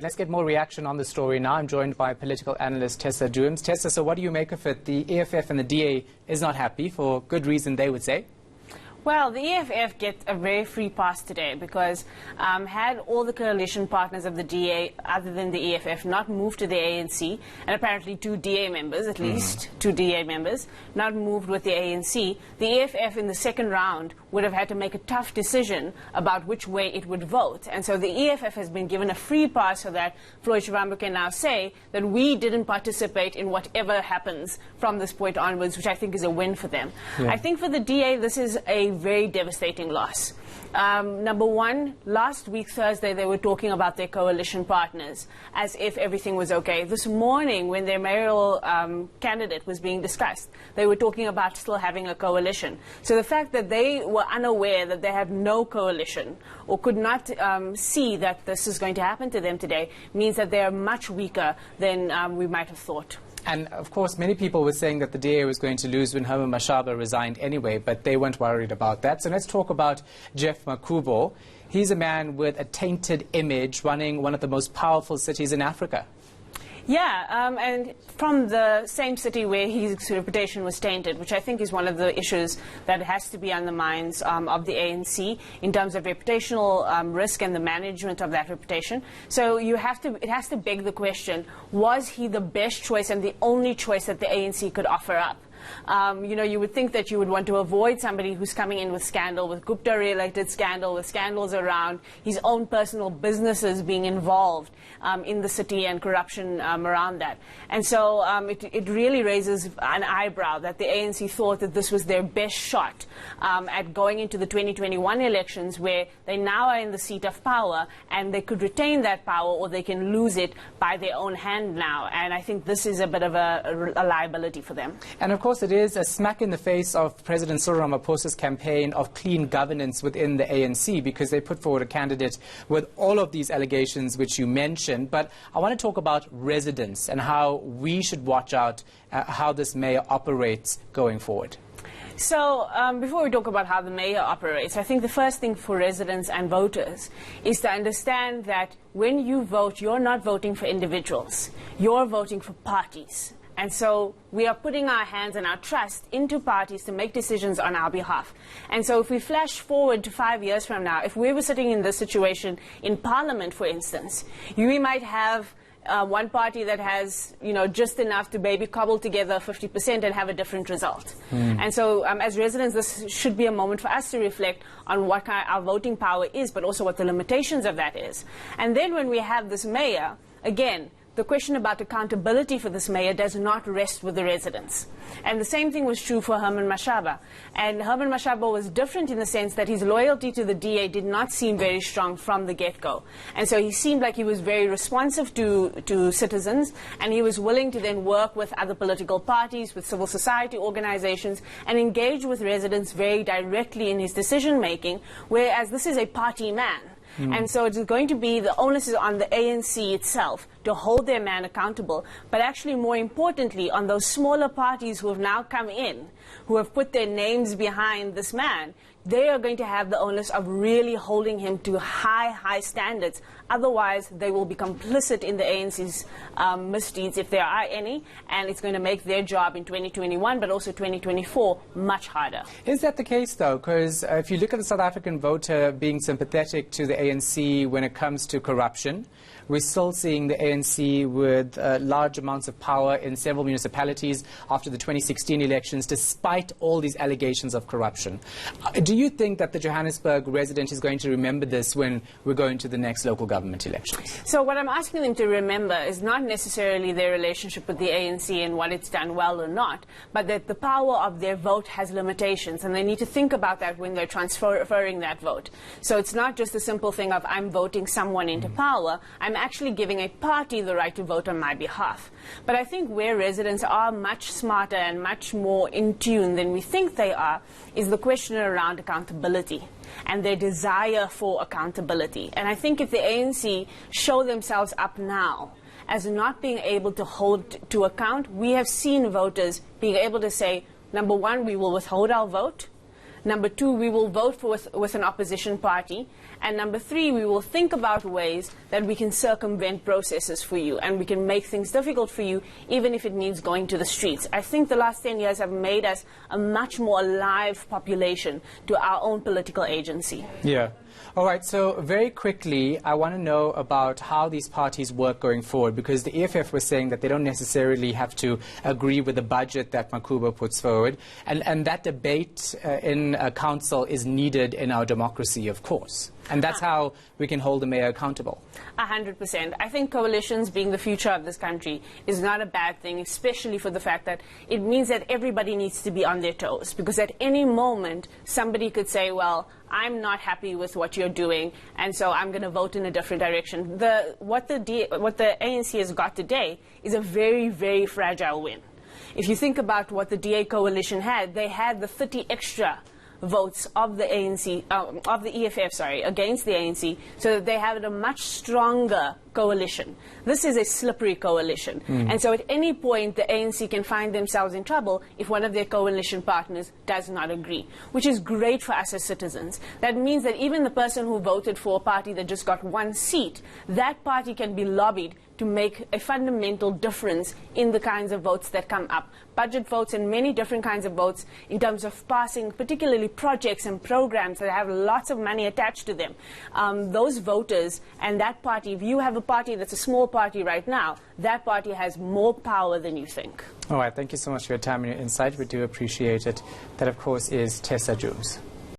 Let's get more reaction on the story now. I'm joined by political analyst Tessa Dooms. Tessa, so what do you make of it? The EFF and the DA is not happy, for good reason, they would say. Well, the EFF gets a very free pass today because had all the coalition partners of the DA, other than the EFF, not moved to the ANC, and apparently two DA members, at least two DA members, not moved with the ANC, the EFF in the second round would have had to make a tough decision about which way it would vote. And so the EFF has been given a free pass so that Floyd Shivambu can now say that we didn't participate in whatever happens from this point onwards, which I think is a win for them. Yeah. I think for the DA, this is a very devastating loss. Number one, last week Thursday they were talking about their coalition partners as if everything was okay. This morning when their mayoral candidate was being discussed, they were talking about still having a coalition. So the fact that they were unaware that they have no coalition or could not see that this is going to happen to them today means that they are much weaker than we might have thought. And, of course, many people were saying that the DA was going to lose when Herman Mashaba resigned anyway, but they weren't worried about that. So let's talk about Geoff Makhubo. He's a man with a tainted image running one of the most powerful cities in Africa. Yeah, and from the same city where his reputation was tainted, which I think is one of the issues that has to be on the minds of the ANC in terms of reputational risk and the management of that reputation. So it has to beg the question, was he the best choice and the only choice that the ANC could offer up? You know, you would think that you would want to avoid somebody who's coming in with scandal, with Gupta re-elected scandal, with scandals around his own personal businesses being involved in the city and corruption around that. And so it really raises an eyebrow that the ANC thought that this was their best shot at going into the 2021 elections, where they now are in the seat of power and they could retain that power or they can lose it by their own hand now. And I think this is a bit of a liability for them. And of course it is a smack in the face of President Cyril Ramaphosa's campaign of clean governance within the ANC, because they put forward a candidate with all of these allegations which you mentioned. But I want to talk about residents and how we should watch out how this mayor operates going forward. So before we talk about how the mayor operates, I think the first thing for residents and voters is to understand that when you vote, you're not voting for individuals. You're voting for parties. And so we are putting our hands and our trust into parties to make decisions on our behalf. And so if we flash forward to 5 years from now, if we were sitting in this situation in Parliament, for instance, we might have one party that has, you know, just enough to maybe cobble together 50% and have a different result. And so as residents, this should be a moment for us to reflect on what our voting power is, but also what the limitations of that is. And then when we have this mayor, again, the question about accountability for this mayor does not rest with the residents. And the same thing was true for Herman Mashaba. And Herman Mashaba was different in the sense that his loyalty to the DA did not seem very strong from the get-go. And so he seemed like he was very responsive to citizens, and he was willing to then work with other political parties, with civil society organizations, and engage with residents very directly in his decision-making, whereas this is a party man. And so it's going to be, the onus is on the ANC itself to hold their man accountable, but actually more importantly on those smaller parties who have now come in, who have put their names behind this man. They are going to have the onus of really holding him to high standards. Otherwise, they will be complicit in the ANC's misdeeds, if there are any, and it's going to make their job in 2021, but also 2024, much harder. Is that the case, though? Because if you look at the South African voter being sympathetic to the ANC when it comes to corruption, we're still seeing the ANC with large amounts of power in several municipalities after the 2016 elections, despite all these allegations of corruption. Do you think that the Johannesburg resident is going to remember this when we're going to the next local government elections? So what I'm asking them to remember is not necessarily their relationship with the ANC and what it's done well or not, but that the power of their vote has limitations, and they need to think about that when they're transferring that vote. So it's not just a simple thing of I'm voting someone into power, I'm actually giving a party the right to vote on my behalf. But I think where residents are much smarter and much more in tune than we think they are is the question around accountability and their desire for accountability. And I think if the ANC show themselves up now as not being able to hold to account, we have seen voters being able to say, number one, we will withhold our vote. Number 2, we will vote with an opposition party. And number 3, we will think about ways that we can circumvent processes for you and we can make things difficult for you, even if it means going to the streets. I think the last 10 years have made us a much more alive population to our own political agency. Yeah. All right, so very quickly, I want to know about how these parties work going forward, because the EFF was saying that they don't necessarily have to agree with the budget that Mokuba puts forward, and that debate in council is needed in our democracy, of course. And that's how we can hold the mayor accountable. 100%. I think coalitions being the future of this country is not a bad thing, especially for the fact that it means that everybody needs to be on their toes. Because at any moment, somebody could say, well, I'm not happy with what you're doing, and so I'm going to vote in a different direction. What the ANC has got today is a very, very fragile win. If you think about what the DA coalition had, they had the 30 extra votes of the ANC, of the EFF, against the ANC, so that they have a much stronger coalition. This is a slippery coalition. And so at any point, the ANC can find themselves in trouble if one of their coalition partners does not agree, which is great for us as citizens. That means that even the person who voted for a party that just got 1 seat, that party can be lobbied to make a fundamental difference in the kinds of votes that come up. Budget votes and many different kinds of votes in terms of passing particularly projects and programs that have lots of money attached to them. Those voters and that party, if you have a party that's a small party right now, that party has more power than you think. All right, thank you so much for your time and your insight. We do appreciate it. That, of course, is Tessa Jones.